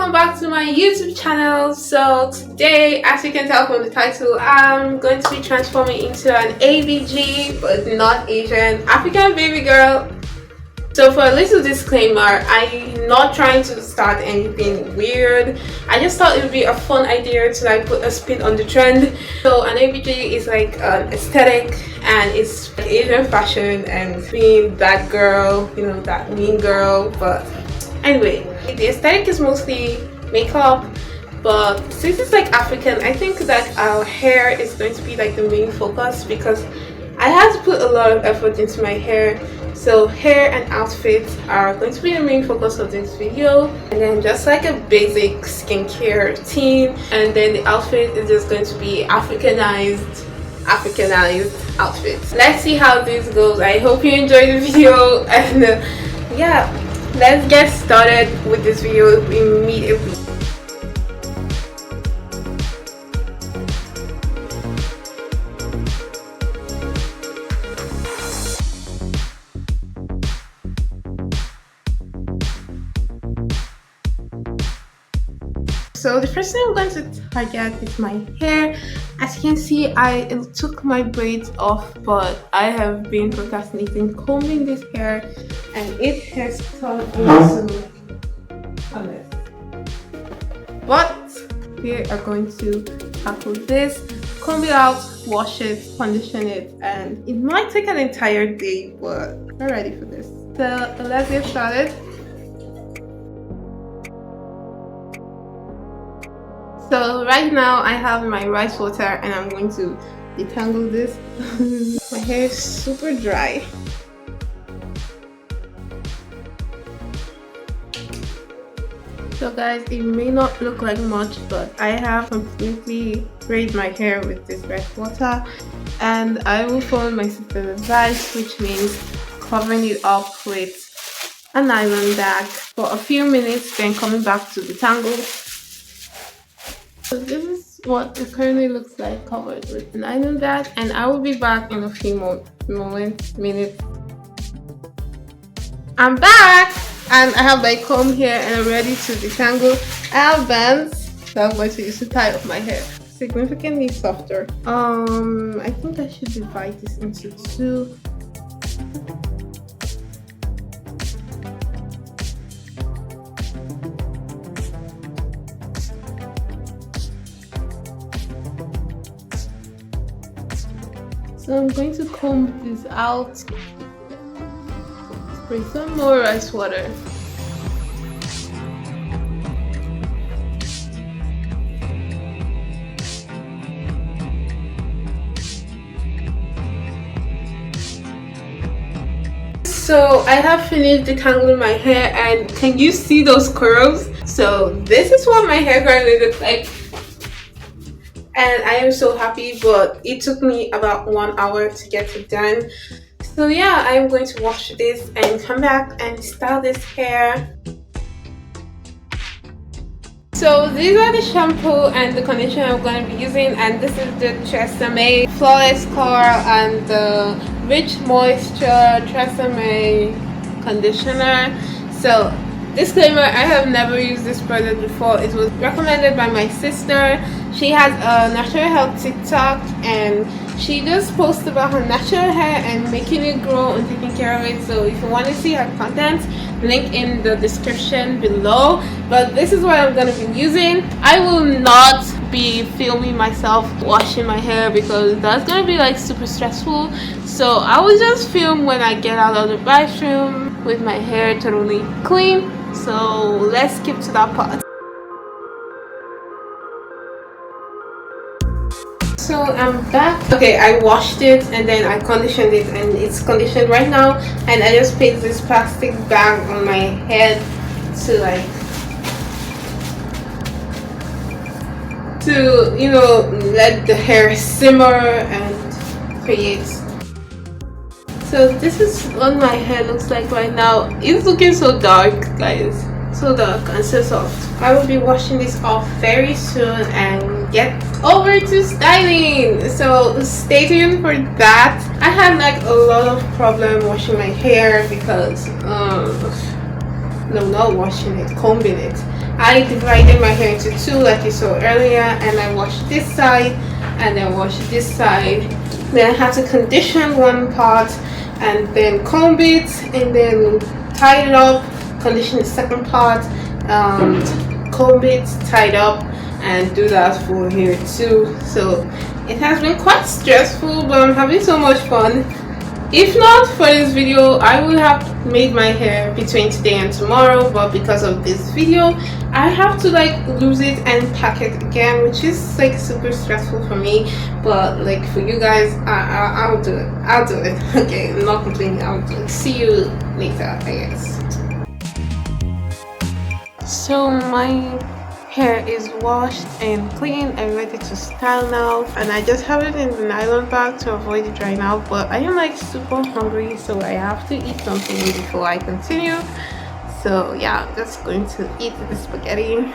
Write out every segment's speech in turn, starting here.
welcome back to my YouTube channel. So today, as you can tell from the title, I'm going to be transforming into an ABG but not Asian African baby girl. So for a little disclaimer, I'm not trying to start anything weird. I just thought it would be a fun idea to like put a spin on the trend. So an ABG is like an aesthetic and it's like Asian fashion and being that girl, you know, that mean girl. But anyway, the aesthetic is mostly makeup, but since it's like African, I think that our hair is going to be like the main focus because I had to put a lot of effort into my hair. So hair and outfits are going to be the main focus of this video, and then just like a basic skincare routine, and then the outfit is just going to be Africanized outfits. Let's see how this goes. I hope you enjoy the video, and yeah, let's get started with this video immediately. So the first thing I'm going to target is my hair. As you can see, I took my braids off, but I have been procrastinating combing this hair and it has turned into a mess. But we are going to tackle this, comb it out, wash it, condition it, and it might take an entire day, but we're ready for this. So let's get started. So right now I have my rice water and I'm going to detangle this. My hair is super dry. So guys, it may not look like much, but I have completely braided my hair with this rice water, and I will follow my sister's advice, which means covering it up with a nylon bag for a few minutes, then coming back to detangle. So this is what it currently looks like, covered with an nylon bag, and I will be back in a few minutes. I'm back, and I have my comb here and I'm ready to detangle. I have bands that I'm going to use to tie up my hair. Significantly softer. I think I should divide this into two. So I'm going to comb this out, spray some more rice water. So I have finished detangling my hair, and can you see those curls? So this is what my hair currently looks like. And I am so happy, but it took me about 1 hour to get it done. So yeah, I'm going to wash this and come back and style this hair. So these are the shampoo and the conditioner I'm going to be using, and this is the Tresemme Flawless Curl and the Rich Moisture Tresemme conditioner. So disclaimer, I have never used this product before. It was recommended by my sister. She has a natural health TikTok and she just posts about her natural hair and making it grow and taking care of it. So if you want to see her content, link in the description below. But this is what I'm going to be using. I will not be filming myself washing my hair because that's going to be like super stressful. So I will just film when I get out of the bathroom with my hair totally clean. So let's skip to that part. So I'm back. Okay, I washed it and then I conditioned it, and it's conditioned right now, and I just put this plastic bag on my head to you know, let the hair simmer and create. So this is what my hair looks like right now. It's looking so dark, guys. So dark and so soft. I will be washing this off very soon and get over to styling. So stay tuned for that. I had like a lot of problem washing my hair because no, not washing it, combing it. I divided my hair into two like you saw earlier, and I washed this side and then washed this side. Then I had to condition one part and then comb it and then tie it up, condition the second part, comb it, tie it up, and do that for hair too. So it has been quite stressful, but I'm having so much fun. If not for this video, I would have made my hair between today and tomorrow, but because of this video I have to like lose it and pack it again, which is like super stressful for me. But like for you guys, I'll do it. Okay, I'm not complaining, I'll do it. See you later, I guess. So my hair is washed and clean and ready to style now, and I just have it in the nylon bag to avoid it drying out. But I am like super hungry, so I have to eat something before I continue. So yeah, I'm just going to eat the spaghetti.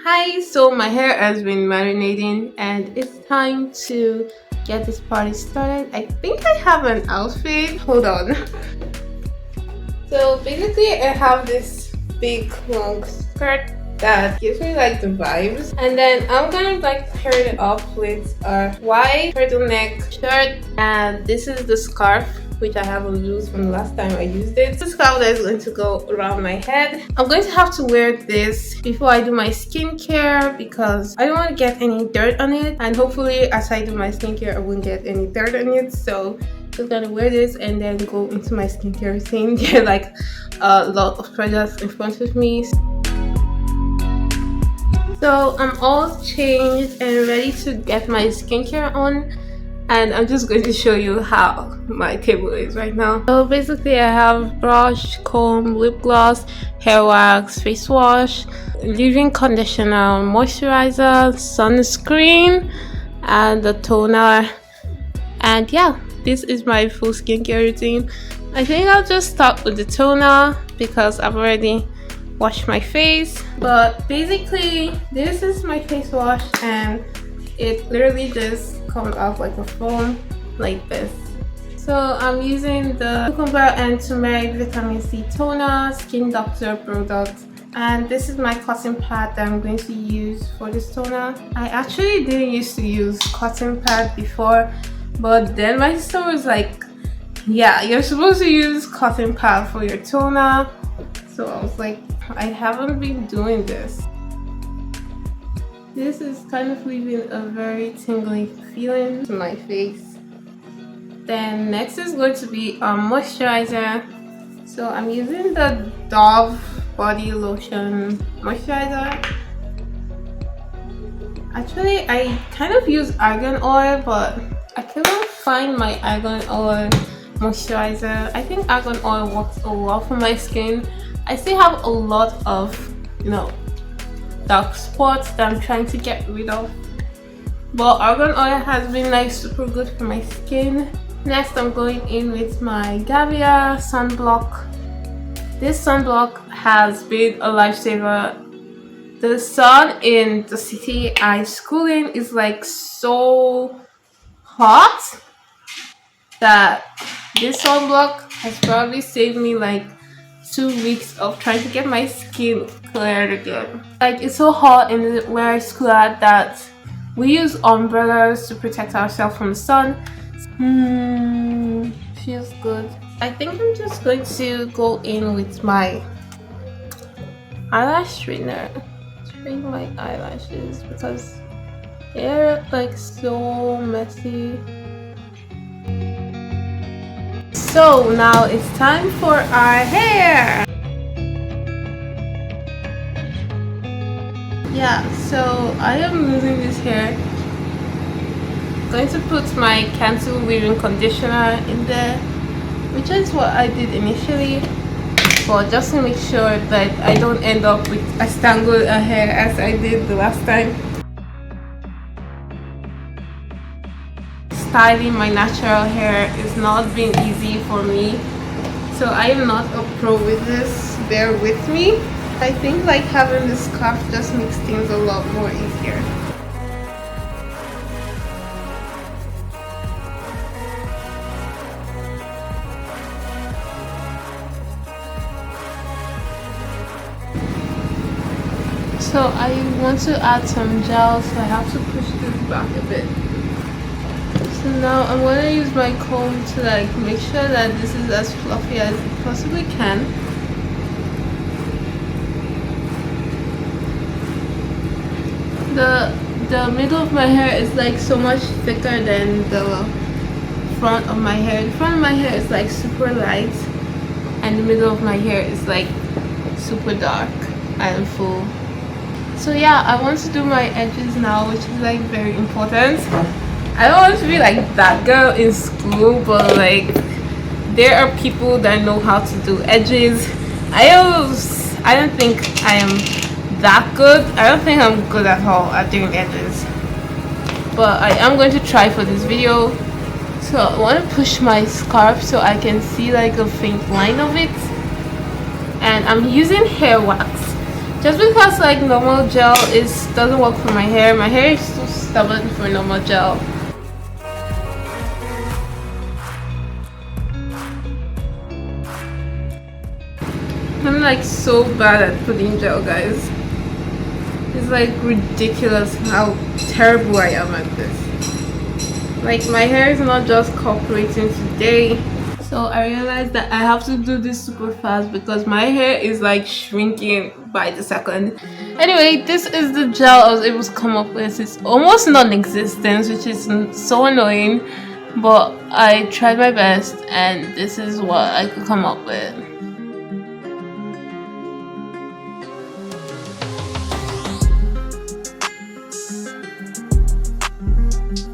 Hi, so my hair has been marinating and it's time to get this party started. I think I have an outfit. Hold on. So basically I have this big long skirt that gives me like the vibes, and then I'm gonna like pair it up with a white turtleneck shirt, and this is the scarf which I have loose from the last time I used it. This scarf that is going to go around my head. I'm going to have to wear this before I do my skincare because I don't want to get any dirt on it, and hopefully as I do my skincare I won't get any dirt on it. So I'm just gonna wear this and then go into my skincare routine. There are like a lot of products in front of me. So I'm all changed and ready to get my skincare on, and I'm just going to show you how my table is right now. So basically I have brush, comb, lip gloss, hair wax, face wash, leave-in conditioner, moisturizer, sunscreen, and the toner. And yeah, this is my full skincare routine. I think I'll just start with the toner because I've already washed my face. But basically this is my face wash, and it literally just comes out like a foam like this. So I'm using the cucumber and turmeric vitamin C toner, Skin Doctor product, and this is my cotton pad that I'm going to use for this toner. I actually didn't used to use cotton pad before, but then my sister was like, yeah, you're supposed to use cotton pad for your toner. So I was like, I haven't been doing this. This is kind of leaving a very tingly feeling to my face. Then next is going to be a moisturizer. So I'm using the Dove body lotion moisturizer. Actually I kind of use argan oil, but I cannot find my argan oil moisturizer. I think argan oil works a lot for my skin. I still have a lot of, you know, dark spots that I'm trying to get rid of, but argan oil has been like super good for my skin. Next I'm going in with my Gavia sunblock. This sunblock has been a lifesaver. The sun in the city I school in is like so hot that this sunblock has probably saved me like 2 weeks of trying to get my skin cleared again. Like, it's so hot in where I school at that we use umbrellas to protect ourselves from the sun. Feels good. I think I'm just going to go in with my eyelash straightener, straighten my eyelashes because they're like so messy. So now it's time for our hair. Yeah, so I am losing this hair. Going to put my cancel leave-in conditioner in there, which is what I did initially, but just to make sure that I don't end up with as tangled a hair as I did the last time. styling my natural hair is not been easy for me, so I am not a pro with this. Bear with me. I think like having this scarf just makes things a lot more easier. So I want to add some gel, so I have to push this back a bit. So now I'm going to use my comb to like make sure that this is as fluffy as it possibly can. The middle of my hair is like so much thicker than the front of my hair. The front of my hair is like super light, and the middle of my hair is like super dark and full. So yeah, I want to do my edges now, which is like very important. I don't want to be like that girl in school, but like there are people that know how to do edges. I don't think I am that good. I don't think I'm good at all at doing edges, but I am going to try for this video. So I want to push my scarf so I can see like a faint line of it, and I'm using hair wax. Just because like normal gel doesn't work for my hair. My hair is too stubborn for normal gel. I'm like so bad at putting gel, guys. It's like ridiculous how terrible I am at this. Like my hair is not just cooperating today. So I realized that I have to do this super fast because my hair is like shrinking by the second. Anyway, this is the gel I was able to come up with. It's almost non-existent, which is so annoying, but I tried my best and this is what I could come up with.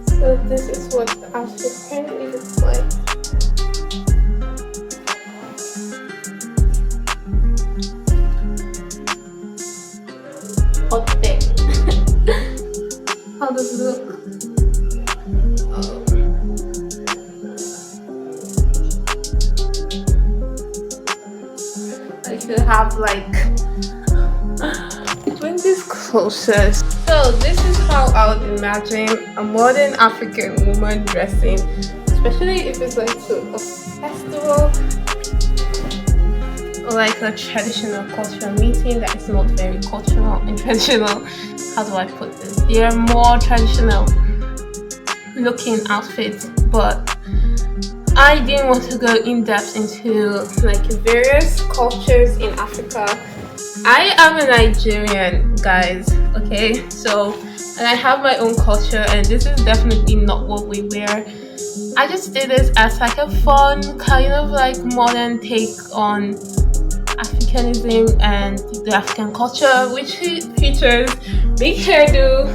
So this is what the outfit currently looks like. How does it look? Oh. I should have like bring this closer. So this is how I would imagine a modern African woman dressing, especially if it's like to a festival or like a traditional cultural meeting that is not very cultural and traditional. How do I put this? They are more traditional looking outfits, but I didn't want to go in depth into like various cultures in Africa. I am a Nigerian, guys, okay? So, and I have my own culture, and this is definitely not what we wear. I just did this as like a fun kind of like modern take on Africanism and the African culture, which features big hairdo,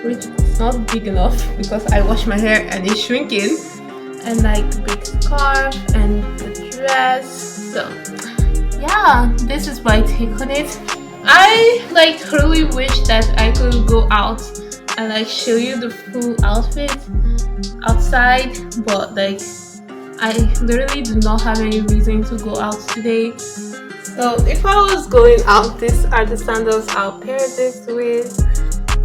which is not big enough because I wash my hair and it's shrinking, and like big scarf and the dress. So yeah, this is my take on it. I like really wish that I could go out and like show you the full outfit outside, but like I literally do not have any reason to go out today. So if I was going out, these are the sandals I'll pair this with,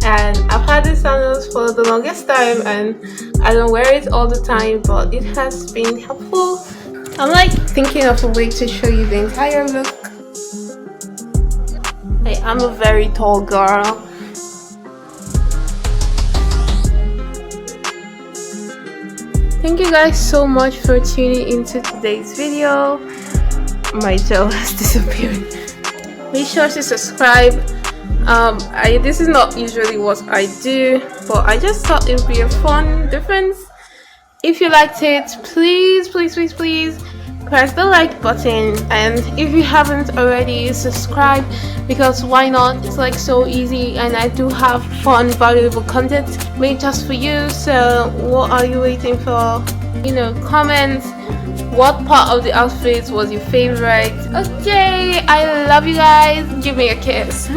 and I've had these sandals for the longest time and I don't wear it all the time, but it has been helpful. I'm like thinking of a way to show you the entire look. I'm a very tall girl. Thank you guys so much for tuning into today's video. My gel has disappeared. Make sure to subscribe. This is not usually what I do, but I just thought it would be a fun difference. If you liked it, please press the like button, and if you haven't already, subscribe, because why not? It's like so easy, and I do have fun, valuable content made just for you. So what are you waiting for? You know, comment what part of the outfit was your favorite. Okay, I love you guys. Give me a kiss.